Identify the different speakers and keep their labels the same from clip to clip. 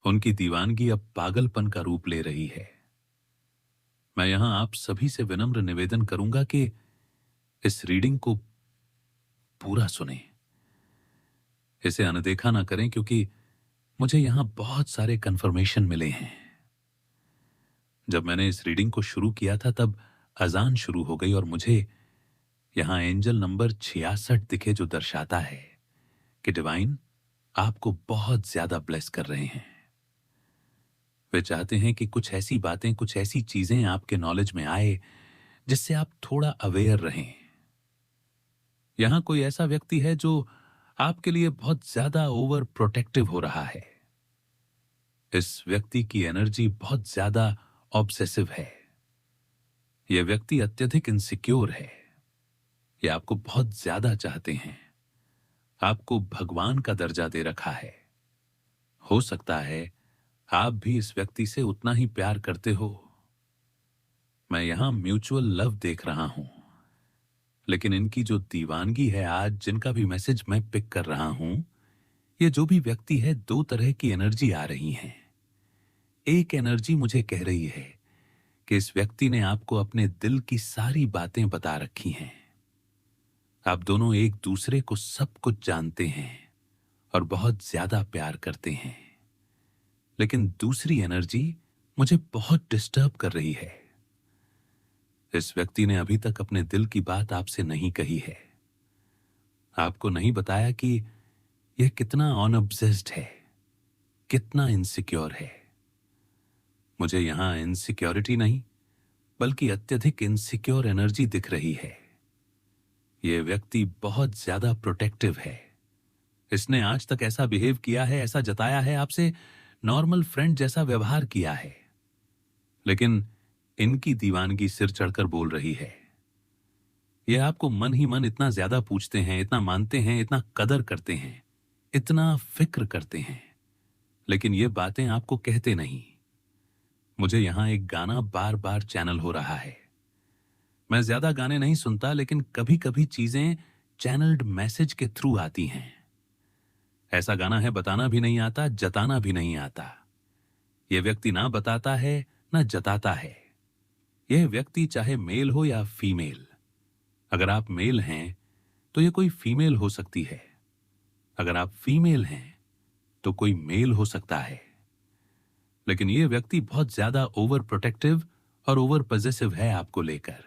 Speaker 1: उनकी दीवानगी अब पागलपन का रूप ले रही है। मैं यहां आप सभी से विनम्र निवेदन करूंगा कि इस रीडिंग को पूरा सुनें, इसे अनदेखा ना करें, क्योंकि मुझे यहां बहुत सारे कंफर्मेशन मिले हैं। जब मैंने इस रीडिंग को शुरू किया था तब अजान शुरू हो गई और मुझे यहां एंजल नंबर 66 दिखे, जो दर्शाता है कि डिवाइन आपको बहुत ज्यादा ब्लेस कर रहे हैं। वे चाहते हैं कि कुछ ऐसी बातें, कुछ ऐसी चीजें आपके नॉलेज में आए जिससे आप थोड़ा अवेयर रहें। यहां कोई ऐसा व्यक्ति है जो आपके लिए बहुत ज्यादा ओवर प्रोटेक्टिव हो रहा है। इस व्यक्ति की एनर्जी बहुत ज्यादा ऑब्सेसिव है। यह व्यक्ति अत्यधिक इनसिक्योर है। ये आपको बहुत ज्यादा चाहते हैं। आपको भगवान का दर्जा दे रखा है। हो सकता है आप भी इस व्यक्ति से उतना ही प्यार करते हो। मैं यहां म्यूचुअल लव देख रहा हूं, लेकिन इनकी जो दीवानगी है, आज जिनका भी मैसेज मैं पिक कर रहा हूं, ये जो भी व्यक्ति है, दो तरह की एनर्जी आ रही हैं। एक एनर्जी मुझे कह रही है कि इस व्यक्ति ने आपको अपने दिल की सारी बातें बता रखी हैं। आप दोनों एक दूसरे को सब कुछ जानते हैं और बहुत ज्यादा प्यार करते हैं। लेकिन दूसरी एनर्जी मुझे बहुत डिस्टर्ब कर रही है। इस व्यक्ति ने अभी तक अपने दिल की बात आपसे नहीं कही है। आपको नहीं बताया कि यह कितना अनऑब्सेस्ड है, कितना इनसिक्योर है। मुझे यहां इनसिक्योरिटी नहीं, बल्कि अत्यधिक इनसिक्योर एनर्जी दिख रही है। यह व्यक्ति बहुत ज्यादा प्रोटेक्टिव है। इसने आज तक ऐसा बिहेव किया है, ऐसा जताया है आपसे, नॉर्मल फ्रेंड जैसा व्यवहार किया है। लेकिन इनकी दीवानगी सिर चढ़कर बोल रही है। ये आपको मन ही मन इतना ज्यादा पूछते हैं, इतना मानते हैं, इतना कदर करते हैं, इतना फिक्र करते हैं, लेकिन ये बातें आपको कहते नहीं। मुझे यहां एक गाना बार बार चैनल हो रहा है। मैं ज्यादा गाने नहीं सुनता, लेकिन कभी कभी चीजें चैनल्ड मैसेज के थ्रू आती हैं। ऐसा गाना है, बताना भी नहीं आता, जताना भी नहीं आता। यह व्यक्ति ना बताता है ना जताता है। यह व्यक्ति चाहे मेल हो या फीमेल, अगर आप मेल हैं तो ये कोई फीमेल हो सकती है, अगर आप फीमेल हैं तो कोई मेल हो सकता है। लेकिन यह व्यक्ति बहुत ज्यादा ओवर प्रोटेक्टिव और ओवर पॉजेसिव है आपको लेकर।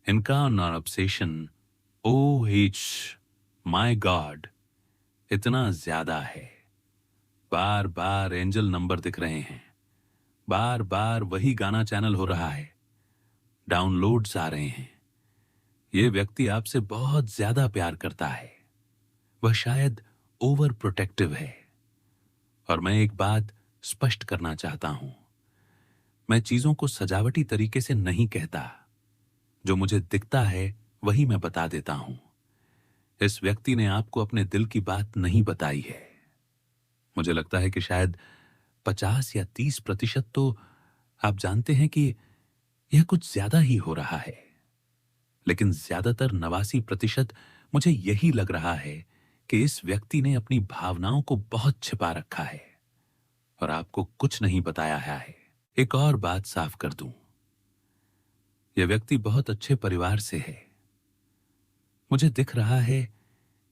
Speaker 1: इनका non obsession, O H my god, इतना ज्यादा है। बार बार एंजल नंबर दिख रहे हैं, बार बार वही गाना चैनल हो रहा है, डाउनलोड्स आ रहे हैं। यह व्यक्ति आपसे बहुत ज्यादा प्यार करता है। वह शायद ओवर प्रोटेक्टिव है। और मैं एक बात स्पष्ट करना चाहता हूं, मैं चीजों को सजावटी तरीके से नहीं कहता। जो मुझे दिखता है वही मैं बता देता हूं। इस व्यक्ति ने आपको अपने दिल की बात नहीं बताई है। मुझे लगता है कि शायद 50 या 30% तो आप जानते हैं कि यह कुछ ज्यादा ही हो रहा है। लेकिन ज्यादातर 89% मुझे यही लग रहा है कि इस व्यक्ति ने अपनी भावनाओं को बहुत छिपा रखा है और आपको कुछ नहीं बताया है। एक और बात साफ कर दूं, यह व्यक्ति बहुत अच्छे परिवार से है। मुझे दिख रहा है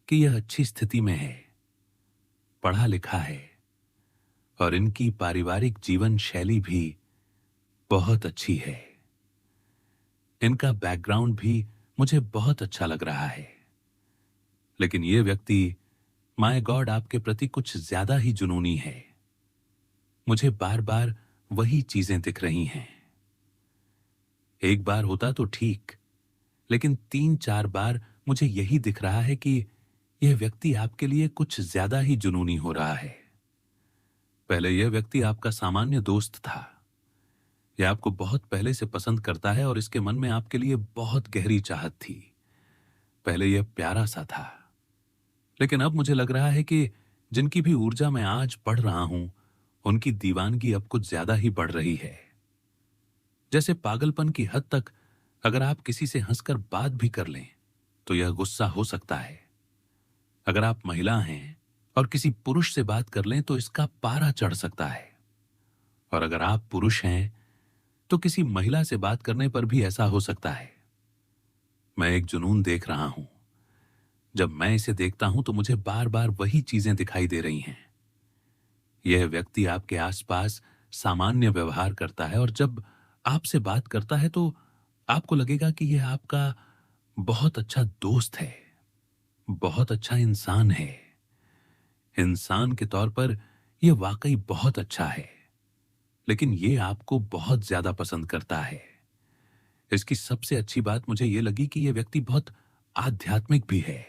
Speaker 1: कि यह अच्छी स्थिति में है, पढ़ा लिखा है और इनकी पारिवारिक जीवन शैली भी बहुत अच्छी है। इनका बैकग्राउंड भी मुझे बहुत अच्छा लग रहा है। लेकिन यह व्यक्ति, माय गॉड, आपके प्रति कुछ ज्यादा ही जुनूनी है। मुझे बार बार वही चीजें दिख रही हैं। एक बार होता तो ठीक, लेकिन 3-4 बार मुझे यही दिख रहा है कि यह व्यक्ति आपके लिए कुछ ज्यादा ही जुनूनी हो रहा है। पहले यह व्यक्ति आपका सामान्य दोस्त था। यह आपको बहुत पहले से पसंद करता है और इसके मन में आपके लिए बहुत गहरी चाहत थी। पहले यह प्यारा सा था, लेकिन अब मुझे लग रहा है कि जिनकी भी ऊर्जा मैं आज पढ़ रहा हूं, उनकी दीवानगी अब कुछ ज्यादा ही बढ़ रही है। जैसे पागलपन की हद तक अगर आप किसी से हंसकर बात भी कर लें तो यह गुस्सा हो सकता है। अगर आप महिला हैं और किसी पुरुष से बात कर लें तो इसका पारा चढ़ सकता है। और अगर आप पुरुष हैं तो किसी महिला से बात करने पर भी ऐसा हो सकता है। मैं एक जुनून देख रहा हूं। जब मैं इसे देखता हूं तो मुझे बार बार वही चीजें दिखाई दे रही हैं। यह व्यक्ति आपके आसपास सामान्य व्यवहार करता है और जब आपसे बात करता है तो आपको लगेगा कि यह आपका बहुत अच्छा दोस्त है, बहुत अच्छा इंसान है। इंसान के तौर पर यह वाकई बहुत अच्छा है, लेकिन यह आपको बहुत ज्यादा पसंद करता है। इसकी सबसे अच्छी बात मुझे यह लगी कि यह व्यक्ति बहुत आध्यात्मिक भी है।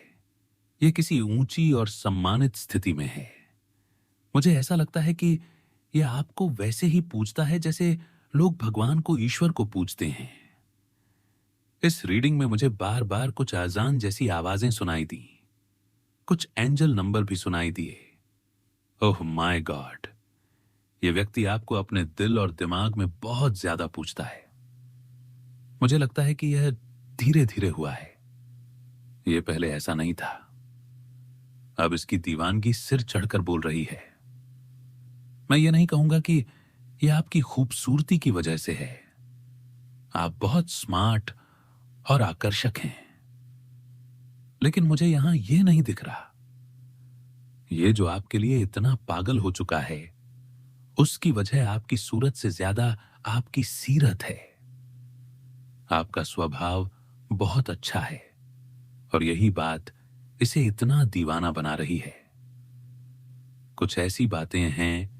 Speaker 1: यह किसी ऊंची और सम्मानित स्थिति में है। मुझे ऐसा लगता है कि यह आपको वैसे ही पूजता है जैसे लोग भगवान को, ईश्वर को पूजते हैं। इस रीडिंग में मुझे बार बार कुछ अजान जैसी आवाजें सुनाई दी, कुछ एंजल नंबर भी सुनाई दिए। ओह माय गॉड, यह व्यक्ति आपको अपने दिल और दिमाग में बहुत ज्यादा पूछता है। मुझे लगता है कि यह धीरे धीरे हुआ है, यह पहले ऐसा नहीं था। अब इसकी दीवानगी सिर चढ़कर बोल रही है। मैं ये नहीं कहूंगा कि यह आपकी खूबसूरती की वजह से है। आप बहुत स्मार्ट और आकर्षक हैं, लेकिन मुझे यहां यह नहीं दिख रहा। यह जो आपके लिए इतना पागल हो चुका है, उसकी वजह आपकी सूरत से ज्यादा आपकी सीरत है। आपका स्वभाव बहुत अच्छा है और यही बात इसे इतना दीवाना बना रही है। कुछ ऐसी बातें हैं,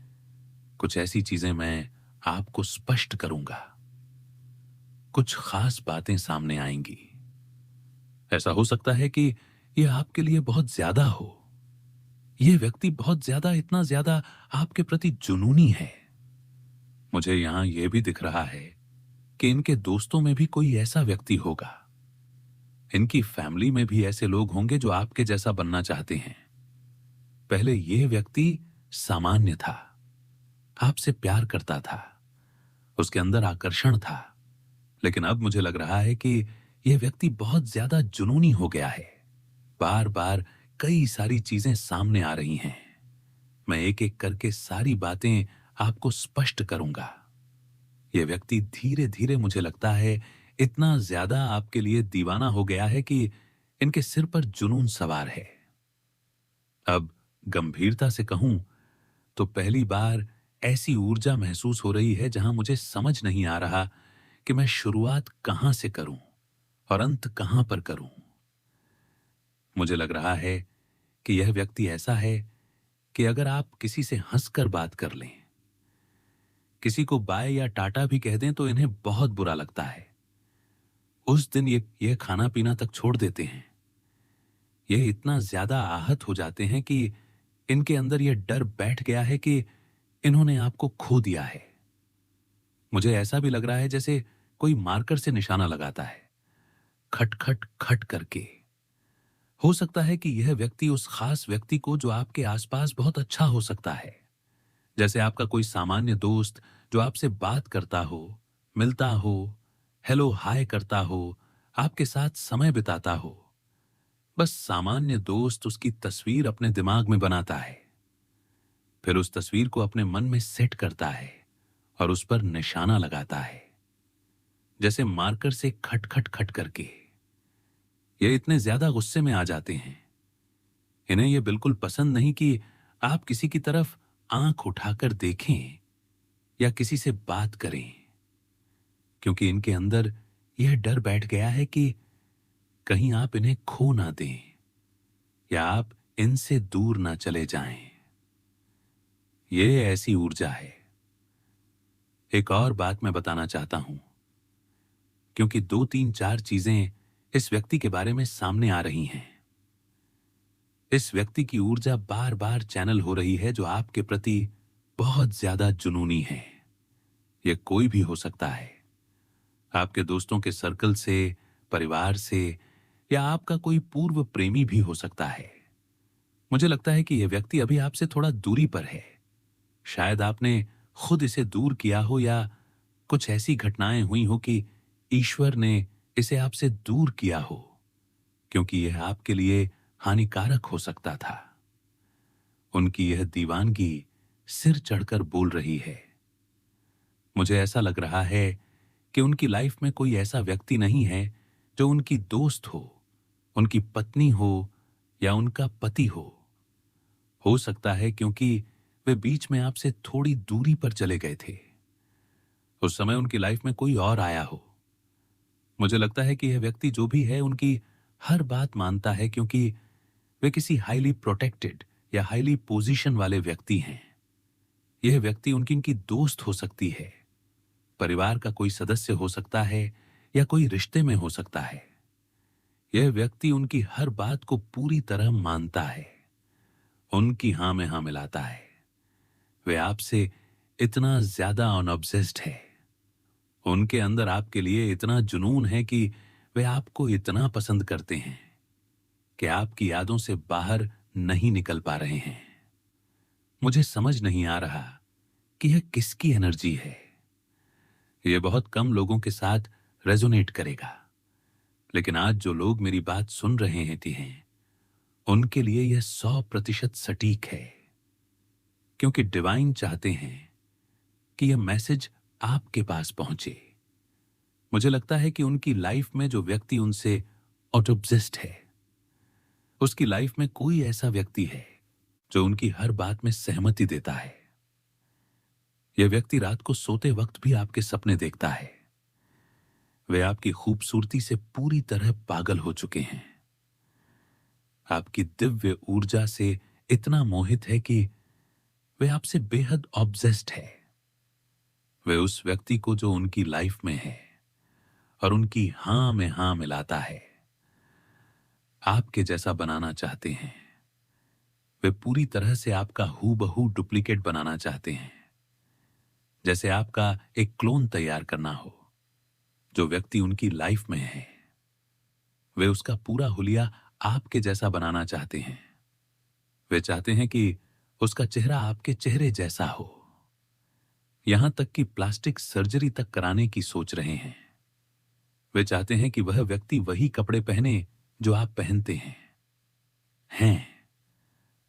Speaker 1: कुछ ऐसी चीजें मैं आपको स्पष्ट करूंगा। कुछ खास बातें सामने आएंगी। ऐसा हो सकता है कि यह आपके लिए बहुत ज्यादा हो। यह व्यक्ति बहुत ज्यादा, इतना ज्यादा आपके प्रति जुनूनी है। मुझे यहां यह भी दिख रहा है कि इनके दोस्तों में भी कोई ऐसा व्यक्ति होगा। इनकी फैमिली में भी ऐसे लोग होंगे जो आपके जैसा बनना चाहते हैं। पहले यह व्यक्ति सामान्य था, आपसे प्यार करता था, उसके अंदर आकर्षण था, लेकिन अब मुझे लग रहा है कि यह व्यक्ति बहुत ज्यादा जुनूनी हो गया है। बार बार कई सारी चीजें सामने आ रही हैं। मैं एक एक करके सारी बातें आपको स्पष्ट करूंगा। यह व्यक्ति धीरे धीरे, मुझे लगता है, इतना ज्यादा आपके लिए दीवाना हो गया है कि इनके सिर पर जुनून सवार है। अब गंभीरता से कहूं तो पहली बार ऐसी ऊर्जा महसूस हो रही है जहां मुझे समझ नहीं आ रहा कि मैं शुरुआत कहां से करूं और अंत कहां पर करूं। मुझे लग रहा है कि यह व्यक्ति ऐसा है कि अगर आप किसी से हंसकर बात कर लें, किसी को बाय या टाटा भी कह दें तो इन्हें बहुत बुरा लगता है। उस दिन ये खाना पीना तक छोड़ देते हैं। ये इतना ज्यादा आहत हो जाते हैं कि इनके अंदर यह डर बैठ गया है कि इन्होंने आपको खो दिया है। मुझे ऐसा भी लग रहा है जैसे कोई मार्कर से निशाना लगाता है, खट खट खट करके। हो सकता है कि यह व्यक्ति उस खास व्यक्ति को, जो आपके आसपास बहुत अच्छा हो सकता है, जैसे आपका कोई सामान्य दोस्त जो आपसे बात करता हो, मिलता हो, हेलो हाय करता हो, आपके साथ समय बिताता हो, बस सामान्य दोस्त उसकी तस्वीर अपने दिमाग में बनाता है, फिर उस तस्वीर को अपने मन में सेट करता है और उस पर निशाना लगाता है, जैसे मार्कर से खट खट खट करके। ये इतने ज्यादा गुस्से में आ जाते हैं, इन्हें यह बिल्कुल पसंद नहीं कि आप किसी की तरफ आंख उठाकर देखें या किसी से बात करें, क्योंकि इनके अंदर यह डर बैठ गया है कि कहीं आप इन्हें खो ना दें या आप इनसे दूर ना चले जाएं। यह ऐसी ऊर्जा है। एक और बात मैं बताना चाहता हूं, क्योंकि 2 3 4 चीजें इस व्यक्ति के बारे में सामने आ रही हैं। इस व्यक्ति की ऊर्जा बार बार चैनल हो रही है, जो आपके प्रति बहुत ज्यादा जुनूनी है। यह कोई भी हो सकता है, आपके दोस्तों के सर्कल से, परिवार से, या आपका कोई पूर्व प्रेमी भी हो सकता है। मुझे लगता है कि यह व्यक्ति अभी आपसे थोड़ा दूरी पर है। शायद आपने खुद इसे दूर किया हो या कुछ ऐसी घटनाएं हुई हो कि ईश्वर ने इसे आपसे दूर किया हो, क्योंकि यह आपके लिए हानिकारक हो सकता था। उनकी यह दीवानगी सिर चढ़कर बोल रही है। मुझे ऐसा लग रहा है कि उनकी लाइफ में कोई ऐसा व्यक्ति नहीं है जो उनकी दोस्त हो, उनकी पत्नी हो या उनका पति हो सकता है क्योंकि वे बीच में आपसे थोड़ी दूरी पर चले गए थे। उस समय उनकी लाइफ में कोई और आया हो। मुझे लगता है कि यह व्यक्ति जो भी है उनकी हर बात मानता है क्योंकि वे किसी हाईली प्रोटेक्टेड या हाईली पोजीशन वाले व्यक्ति हैं। यह व्यक्ति उनकी दोस्त हो सकती है, परिवार का कोई सदस्य हो सकता है या कोई रिश्ते में हो सकता है। यह व्यक्ति उनकी हर बात को पूरी तरह मानता है, उनकी हां में हां मिलाता है। वे आपसे इतना ज्यादा अनऑब्सेस्ड है, उनके अंदर आपके लिए इतना जुनून है कि वे आपको इतना पसंद करते हैं कि आपकी यादों से बाहर नहीं निकल पा रहे हैं। मुझे समझ नहीं आ रहा कि यह किसकी एनर्जी है। यह बहुत कम लोगों के साथ रेजोनेट करेगा, लेकिन आज जो लोग मेरी बात सुन रहे हैं उनके लिए यह 100% सटीक है, क्योंकि डिवाइन चाहते हैं कि यह मैसेज आपके पास पहुंचे। मुझे लगता है कि उनकी लाइफ में जो व्यक्ति उनसे ऑब्सेस्ड है, उसकी लाइफ में कोई ऐसा व्यक्ति है जो उनकी हर बात में सहमति देता है। यह व्यक्ति रात को सोते वक्त भी आपके सपने देखता है। वे आपकी खूबसूरती से पूरी तरह पागल हो चुके हैं, आपकी दिव्य ऊर्जा से इतना मोहित है कि वे आपसे बेहद ऑब्सेस्ड है। वे उस व्यक्ति को जो उनकी लाइफ में है और उनकी हां में हां मिलाता है, आपके जैसा बनाना चाहते हैं। वे पूरी तरह से आपका हूबहू डुप्लीकेट बनाना चाहते हैं, जैसे आपका एक क्लोन तैयार करना हो। जो व्यक्ति उनकी लाइफ में है, वे उसका पूरा हुलिया आपके जैसा बनाना चाहते हैं। वे चाहते हैं कि उसका चेहरा आपके चेहरे जैसा हो, यहां तक कि प्लास्टिक सर्जरी तक कराने की सोच रहे हैं। वे चाहते हैं कि वह व्यक्ति वही कपड़े पहने जो आप पहनते हैं।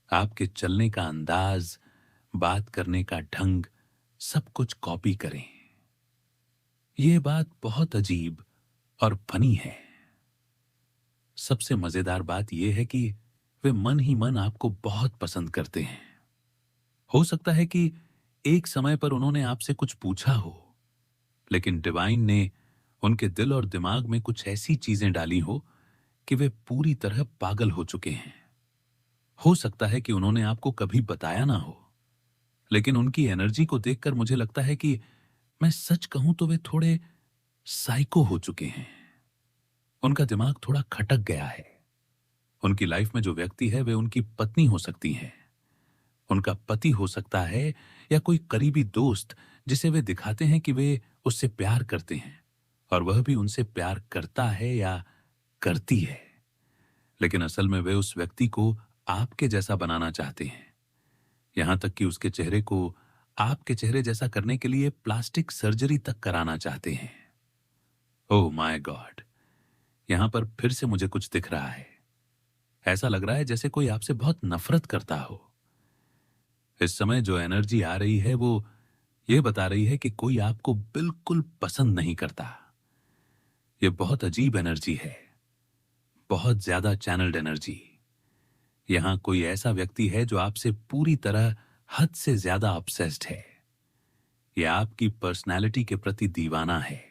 Speaker 1: आपके चलने का अंदाज, बात करने का ढंग, सब कुछ कॉपी करें। यह बात बहुत अजीब और फनी है। सबसे मजेदार बात यह है कि वे मन ही मन आपको बहुत पसंद करते हैं। हो सकता है कि एक समय पर उन्होंने आपसे कुछ पूछा हो, लेकिन डिवाइन ने उनके दिल और दिमाग में कुछ ऐसी चीजें डाली हो कि वे पूरी तरह पागल हो चुके हैं। हो सकता है कि उन्होंने आपको कभी बताया ना हो, लेकिन उनकी एनर्जी को देखकर मुझे लगता है कि मैं सच कहूं तो वे थोड़े साइको हो चुके हैं। उनका दिमाग थोड़ा खटक गया है। उनकी लाइफ में जो व्यक्ति है वे उनकी पत्नी हो सकती है, उनका पति हो सकता है, या कोई करीबी दोस्त जिसे वे दिखाते हैं कि वे उससे प्यार करते हैं और वह भी उनसे प्यार करता है या करती है। लेकिन असल में वे उस व्यक्ति को आपके जैसा बनाना चाहते हैं, यहां तक कि उसके चेहरे को आपके चेहरे जैसा करने के लिए प्लास्टिक सर्जरी तक कराना चाहते हैं। ओह माय गॉड, यहां पर फिर से मुझे कुछ दिख रहा है। ऐसा लग रहा है जैसे कोई आपसे बहुत नफरत करता हो। इस समय जो एनर्जी आ रही है वो ये बता रही है कि कोई आपको बिल्कुल पसंद नहीं करता। ये बहुत अजीब एनर्जी है, बहुत ज्यादा चैनल्ड एनर्जी। यहां कोई ऐसा व्यक्ति है जो आपसे पूरी तरह हद से ज्यादा ऑब्सेस्ड है। यह आपकी पर्सनैलिटी के प्रति दीवाना है।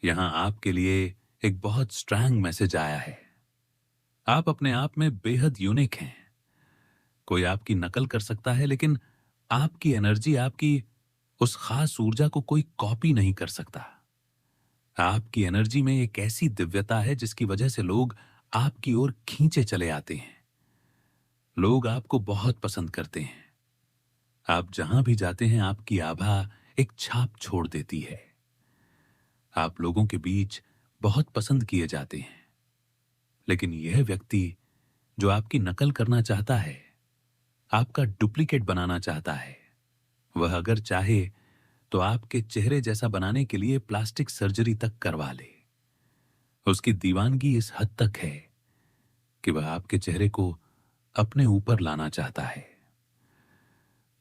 Speaker 1: यहां आपके लिए एक बहुत स्ट्रांग मैसेज आया है। आप अपने आप में बेहद यूनिक हैं। कोई आपकी नकल कर सकता है, लेकिन आपकी एनर्जी, आपकी उस खास ऊर्जा को कोई कॉपी नहीं कर सकता। आपकी एनर्जी में एक ऐसी दिव्यता है जिसकी वजह से लोग आपकी ओर खींचे चले आते हैं। लोग आपको बहुत पसंद करते हैं। आप जहां भी जाते हैं आपकी आभा एक छाप छोड़ देती है। आप लोगों के बीच बहुत पसंद किए जाते हैं। लेकिन यह व्यक्ति जो आपकी नकल करना चाहता है, आपका डुप्लीकेट बनाना चाहता है, वह अगर चाहे तो आपके चेहरे जैसा बनाने के लिए प्लास्टिक सर्जरी तक करवा ले। उसकी दीवानगी इस हद तक है कि वह आपके चेहरे को अपने ऊपर लाना चाहता है।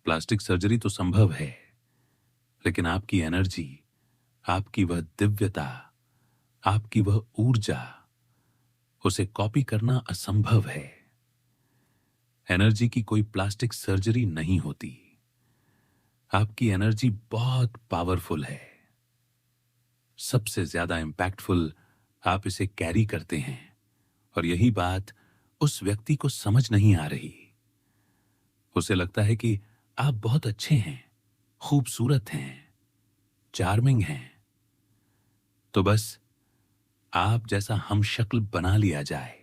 Speaker 1: प्लास्टिक सर्जरी तो संभव है, लेकिन आपकी एनर्जी, आपकी वह दिव्यता, आपकी वह ऊर्जा, उसे कॉपी करना असंभव है। एनर्जी की कोई प्लास्टिक सर्जरी नहीं होती। आपकी एनर्जी बहुत पावरफुल है, सबसे ज्यादा इंपैक्टफुल। आप इसे कैरी करते हैं, और यही बात उस व्यक्ति को समझ नहीं आ रही। उसे लगता है कि आप बहुत अच्छे हैं, खूबसूरत हैं, चार्मिंग हैं, तो बस आप जैसा हम शक्ल बना लिया जाए।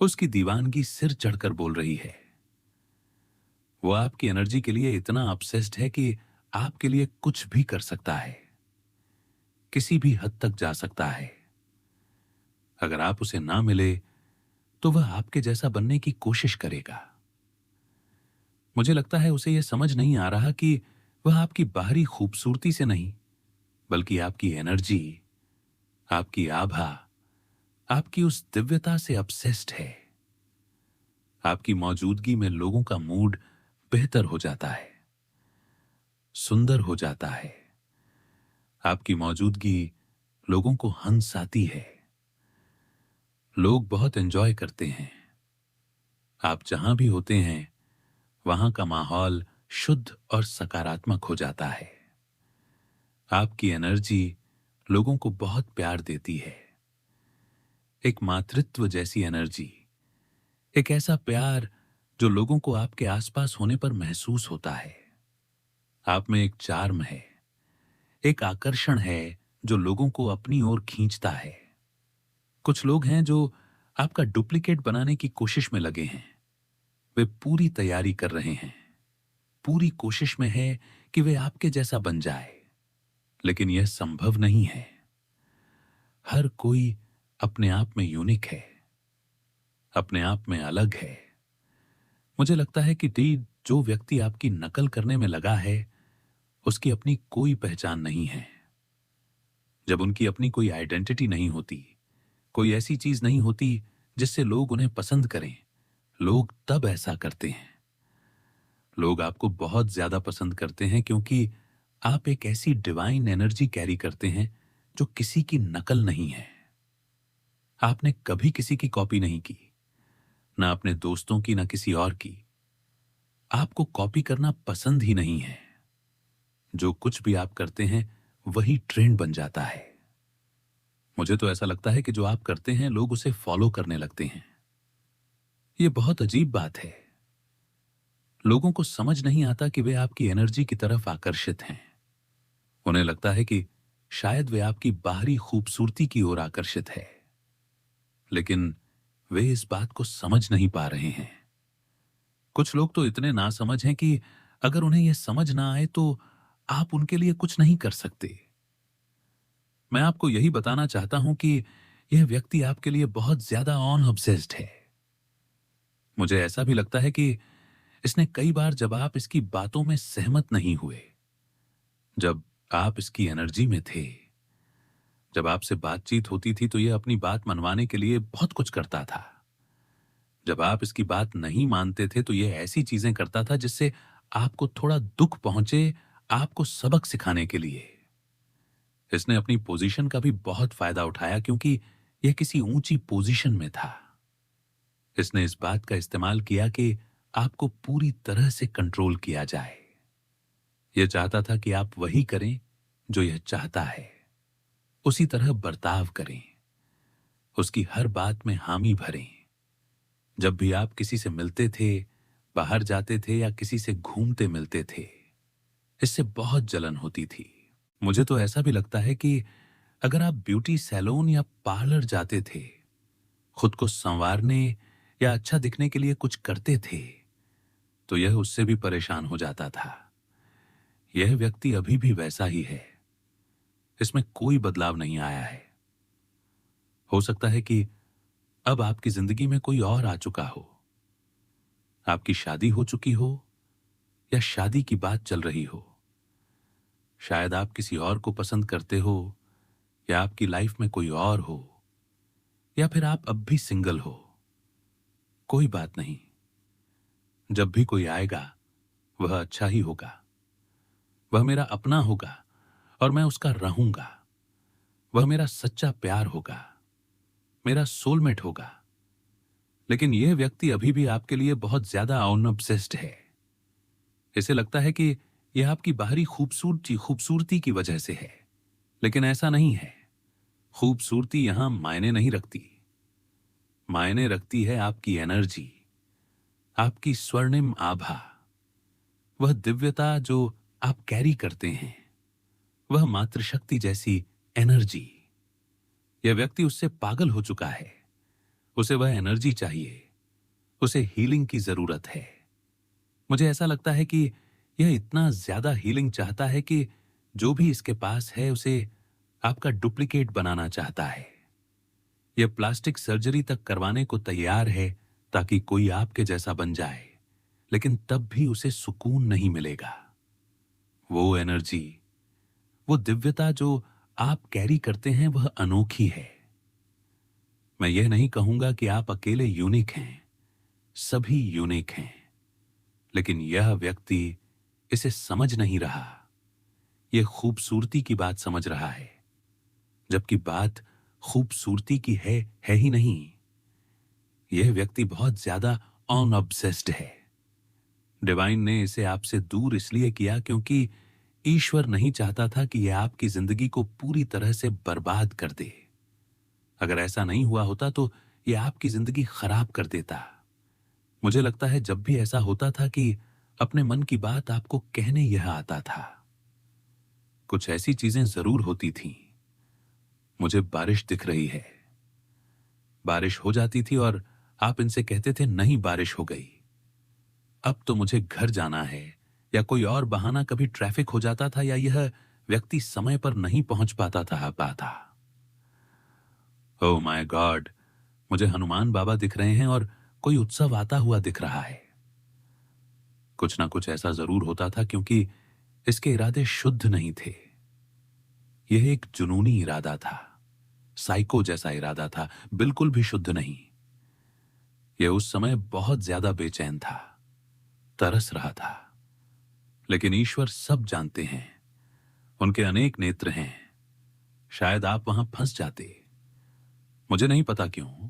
Speaker 1: उसकी दीवानगी सिर चढ़कर बोल रही है। वो आपकी एनर्जी के लिए इतना ऑब्सेस्ड है कि आपके लिए कुछ भी कर सकता है, किसी भी हद तक जा सकता है। अगर आप उसे ना मिले तो वह आपके जैसा बनने की कोशिश करेगा। मुझे लगता है उसे यह समझ नहीं आ रहा कि वह आपकी बाहरी खूबसूरती से नहीं, बल्कि आपकी एनर्जी, आपकी आभा, आपकी उस दिव्यता से ऑब्सेस्ड है। आपकी मौजूदगी में लोगों का मूड बेहतर हो जाता है, सुंदर हो जाता है। आपकी मौजूदगी लोगों को हंसाती है। लोग बहुत एंजॉय करते हैं। आप जहां भी होते हैं, वहां का माहौल शुद्ध और सकारात्मक हो जाता है। आपकी एनर्जी लोगों को बहुत प्यार देती है, एक मातृत्व जैसी एनर्जी, एक ऐसा प्यार जो लोगों को आपके आसपास होने पर महसूस होता है। आप में एक चार्म है, एक आकर्षण है जो लोगों को अपनी ओर खींचता है। कुछ लोग हैं जो आपका डुप्लीकेट बनाने की कोशिश में लगे हैं। वे पूरी तैयारी कर रहे हैं, पूरी कोशिश में है कि वे आपके जैसा बन जाए, लेकिन यह संभव नहीं है। हर कोई अपने आप में यूनिक है, अपने आप में अलग है। मुझे लगता है कि जो व्यक्ति आपकी नकल करने में लगा है, उसकी अपनी कोई पहचान नहीं है। जब उनकी अपनी कोई आइडेंटिटी नहीं होती, कोई ऐसी चीज नहीं होती जिससे लोग उन्हें पसंद करें, लोग तब ऐसा करते हैं। लोग आपको बहुत ज्यादा पसंद करते हैं क्योंकि आप एक ऐसी डिवाइन एनर्जी कैरी करते हैं जो किसी की नकल नहीं है। आपने कभी किसी की कॉपी नहीं की, ना अपने दोस्तों की, ना किसी और की। आपको कॉपी करना पसंद ही नहीं है। जो कुछ भी आप करते हैं वही ट्रेंड बन जाता है। मुझे तो ऐसा लगता है कि जो आप करते हैं लोग उसे फॉलो करने लगते हैं। यह बहुत अजीब बात है। लोगों को समझ नहीं आता कि वे आपकी एनर्जी की तरफ आकर्षित हैं। उन्हें लगता है कि शायद वे आपकी बाहरी खूबसूरती की ओर आकर्षित है, लेकिन वे इस बात को समझ नहीं पा रहे हैं। कुछ लोग तो इतने नासमझ हैं कि अगर उन्हें यह समझ ना आए तो आप उनके लिए कुछ नहीं कर सकते। मैं आपको यही बताना चाहता हूं कि यह व्यक्ति आपके लिए बहुत ज्यादा ऑन ऑब्सेस्ड है। मुझे ऐसा भी लगता है कि इसने कई बार, जब आप इसकी बातों में सहमत नहीं हुए, जब आप इसकी एनर्जी में थे, जब आपसे बातचीत होती थी, तो यह अपनी बात मनवाने के लिए बहुत कुछ करता था। जब आप इसकी बात नहीं मानते थे तो यह ऐसी चीजें करता था जिससे आपको थोड़ा दुख पहुंचे, आपको सबक सिखाने के लिए। इसने अपनी पोजीशन का भी बहुत फायदा उठाया क्योंकि यह किसी ऊंची पोजीशन में था। इसने इस बात का इस्तेमाल किया कि आपको पूरी तरह से कंट्रोल किया जाए। यह चाहता था कि आप वही करें जो यह चाहता है, उसी तरह बर्ताव करें, उसकी हर बात में हामी भरें। जब भी आप किसी से मिलते थे, बाहर जाते थे या किसी से घूमते मिलते थे, इससे बहुत जलन होती थी। मुझे तो ऐसा भी लगता है कि अगर आप ब्यूटी सैलून या पार्लर जाते थे, खुद को संवारने या अच्छा दिखने के लिए कुछ करते थे, तो यह उससे भी परेशान हो जाता था। यह व्यक्ति अभी भी वैसा ही है, इसमें कोई बदलाव नहीं आया है। हो सकता है कि अब आपकी जिंदगी में कोई और आ चुका हो, आपकी शादी हो चुकी हो या शादी की बात चल रही हो। शायद आप किसी और को पसंद करते हो, या आपकी लाइफ में कोई और हो, या फिर आप अब भी सिंगल हो। कोई बात नहीं, जब भी कोई आएगा वह अच्छा ही होगा, वह मेरा अपना होगा और मैं उसका रहूंगा। वह मेरा सच्चा प्यार होगा, मेरा सोलमेट होगा। लेकिन यह व्यक्ति अभी भी आपके लिए बहुत ज्यादा अनऑब्सेस्ड है। इसे लगता है कि यह आपकी बाहरी खूबसूरती की वजह से है, लेकिन ऐसा नहीं है। खूबसूरती यहां मायने नहीं रखती। मायने रखती है आपकी एनर्जी, आपकी स्वर्णिम आभा, वह दिव्यता जो आप कैरी करते हैं, वह मातृशक्ति जैसी एनर्जी। यह व्यक्ति उससे पागल हो चुका है। उसे वह एनर्जी चाहिए, उसे हीलिंग की जरूरत है। मुझे ऐसा लगता है कि यह इतना ज्यादा हीलिंग चाहता है कि जो भी इसके पास है उसे आपका डुप्लीकेट बनाना चाहता है। यह प्लास्टिक सर्जरी तक करवाने को तैयार है ताकि कोई आपके जैसा बन जाए, लेकिन तब भी उसे सुकून नहीं मिलेगा। वो एनर्जी, वो दिव्यता जो आप कैरी करते हैं वह अनोखी है। मैं यह नहीं कहूंगा कि आप अकेले यूनिक हैं, सभी यूनिक हैं, लेकिन यह व्यक्ति इसे समझ नहीं रहा। यह खूबसूरती की बात समझ रहा है, जबकि बात खूबसूरती की है ही नहीं। यह व्यक्ति बहुत ज्यादा अनऑब्सेस्ड है। डिवाइन ने इसे आपसे दूर इसलिए किया क्योंकि ईश्वर नहीं चाहता था कि यह आपकी जिंदगी को पूरी तरह से बर्बाद कर दे। अगर ऐसा नहीं हुआ होता तो यह आपकी जिंदगी खराब कर देता। मुझे लगता है जब भी ऐसा होता था कि अपने मन की बात आपको कहने यह आता था। कुछ ऐसी चीजें जरूर होती थीं। मुझे बारिश दिख रही है, बारिश हो जाती थी और आप इनसे कहते थे नहीं बारिश हो गई, अब तो मुझे घर जाना है, या कोई और बहाना। कभी ट्रैफिक हो जाता था या यह व्यक्ति समय पर नहीं पहुंच पाता। ओह माय गॉड, मुझे हनुमान बाबा दिख रहे हैं और कोई उत्सव आता हुआ दिख रहा है। कुछ ना कुछ ऐसा जरूर होता था क्योंकि इसके इरादे शुद्ध नहीं थे। यह एक जुनूनी इरादा था, साइको जैसा इरादा था, बिल्कुल भी शुद्ध नहीं। यह उस समय बहुत ज्यादा बेचैन था, तरस रहा था। लेकिन ईश्वर सब जानते हैं, उनके अनेक नेत्र हैं। शायद आप वहां फंस जाते। मुझे नहीं पता क्यों,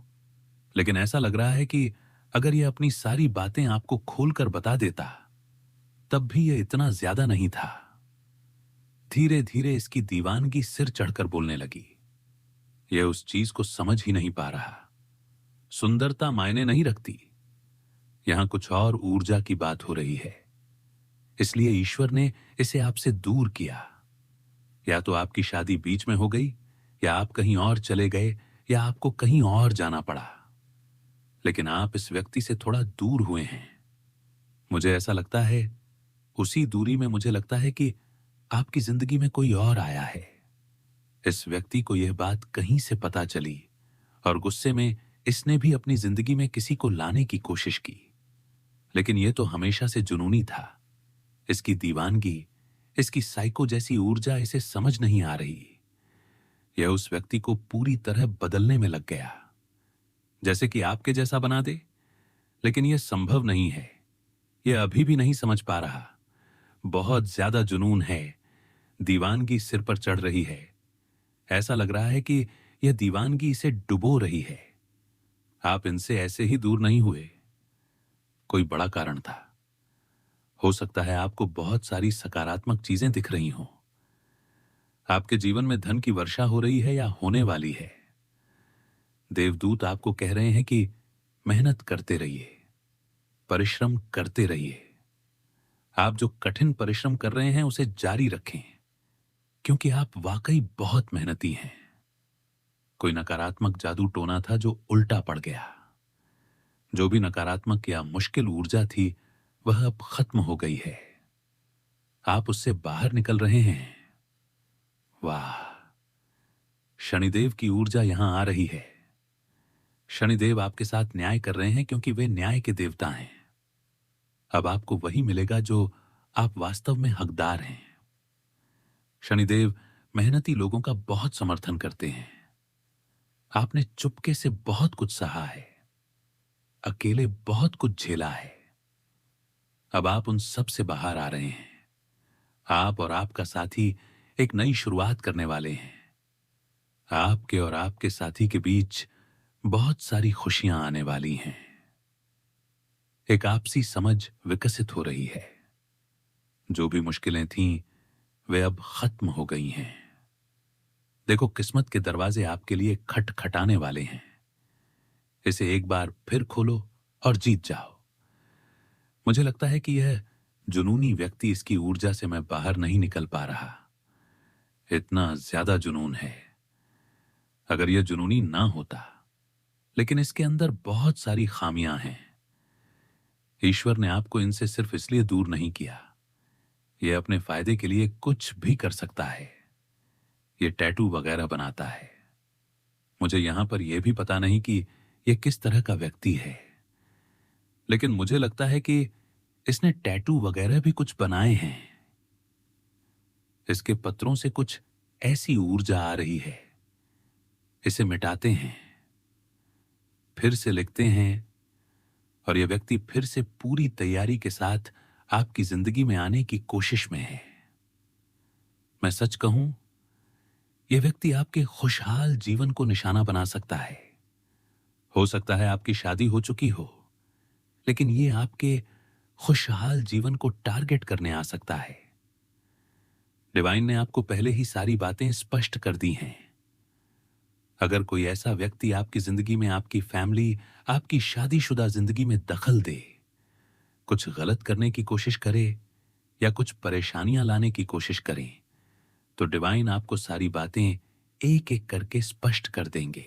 Speaker 1: लेकिन ऐसा लग रहा है कि अगर यह अपनी सारी बातें आपको खोलकर बता देता तब भी यह इतना ज्यादा नहीं था। धीरे धीरे इसकी दीवानगी सिर चढ़कर बोलने लगी। यह उस चीज को समझ ही नहीं पा रहा। सुंदरता मायने नहीं रखती, यहां कुछ और ऊर्जा की बात हो रही है। इसलिए ईश्वर ने इसे आपसे दूर किया। या तो आपकी शादी बीच में हो गई, या आप कहीं और चले गए, या आपको कहीं और जाना पड़ा, लेकिन आप इस व्यक्ति से थोड़ा दूर हुए हैं। मुझे ऐसा लगता है, उसी दूरी में मुझे लगता है कि आपकी जिंदगी में कोई और आया है। इस व्यक्ति को यह बात कहीं से पता चली और गुस्से में इसने भी अपनी जिंदगी में किसी को लाने की कोशिश की, लेकिन यह तो हमेशा से जुनूनी था। इसकी दीवानगी, इसकी साइको जैसी ऊर्जा इसे समझ नहीं आ रही। यह उस व्यक्ति को पूरी तरह बदलने में लग गया, जैसे कि आपके जैसा बना दे। लेकिन यह संभव नहीं है। यह अभी भी नहीं समझ पा रहा। बहुत ज्यादा जुनून है, दीवानगी सिर पर चढ़ रही है। ऐसा लग रहा है कि यह दीवानगी इसे डुबो रही है। आप इनसे ऐसे ही दूर नहीं हुए, कोई बड़ा कारण था। हो सकता है आपको बहुत सारी सकारात्मक चीजें दिख रही हों। आपके जीवन में धन की वर्षा हो रही है या होने वाली है। देवदूत आपको कह रहे हैं कि मेहनत करते रहिए, परिश्रम करते रहिए। आप जो कठिन परिश्रम कर रहे हैं उसे जारी रखें, क्योंकि आप वाकई बहुत मेहनती हैं। कोई नकारात्मक जादू टोना था जो उल्टा पड़ गया। जो भी नकारात्मक या मुश्किल ऊर्जा थी वह अब खत्म हो गई है। आप उससे बाहर निकल रहे हैं। वाह, शनिदेव की ऊर्जा यहां आ रही है। शनिदेव आपके साथ न्याय कर रहे हैं क्योंकि वे न्याय के देवता हैं। अब आपको वही मिलेगा जो आप वास्तव में हकदार हैं। शनिदेव मेहनती लोगों का बहुत समर्थन करते हैं। आपने चुपके से बहुत कुछ सहा है, अकेले बहुत कुछ झेला है। अब आप उन सब से बाहर आ रहे हैं। आप और आपका साथी एक नई शुरुआत करने वाले हैं। आपके और आपके साथी के बीच बहुत सारी खुशियां आने वाली हैं। एक आपसी समझ विकसित हो रही है। जो भी मुश्किलें थीं, वे अब खत्म हो गई हैं। देखो, किस्मत के दरवाजे आपके लिए खटखटाने वाले हैं। इसे एक बार फिर खोलो और जीत जाओ। मुझे लगता है कि यह जुनूनी व्यक्ति, इसकी ऊर्जा से मैं बाहर नहीं निकल पा रहा। इतना ज्यादा जुनून है। अगर यह जुनूनी ना होता, लेकिन इसके अंदर बहुत सारी खामियां हैं। ईश्वर ने आपको इनसे सिर्फ इसलिए दूर नहीं किया। यह अपने फायदे के लिए कुछ भी कर सकता है। यह टैटू वगैरह बनाता है। मुझे यहां पर यह भी पता नहीं कि यह किस तरह का व्यक्ति है, लेकिन मुझे लगता है कि इसने टैटू वगैरह भी कुछ बनाए हैं। इसके पत्रों से कुछ ऐसी ऊर्जा आ रही है। इसे मिटाते हैं, फिर से लिखते हैं, और यह व्यक्ति फिर से पूरी तैयारी के साथ आपकी जिंदगी में आने की कोशिश में है। मैं सच कहूं, यह व्यक्ति आपके खुशहाल जीवन को निशाना बना सकता है। हो सकता है आपकी शादी हो चुकी हो, लेकिन यह आपके खुशहाल जीवन को टारगेट करने आ सकता है। डिवाइन ने आपको पहले ही सारी बातें स्पष्ट कर दी हैं। अगर कोई ऐसा व्यक्ति आपकी जिंदगी में, आपकी फैमिली, आपकी शादीशुदा जिंदगी में दखल दे, कुछ गलत करने की कोशिश करे या कुछ परेशानियां लाने की कोशिश करें, तो डिवाइन आपको सारी बातें एक एक करके स्पष्ट कर देंगे।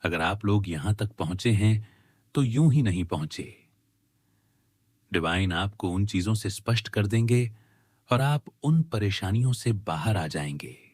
Speaker 1: अगर आप लोग यहां तक पहुंचे हैं, तो यूं ही नहीं पहुंचे। डिवाइन आपको उन चीजों से स्पष्ट कर देंगे और आप उन परेशानियों से बाहर आ जाएंगे।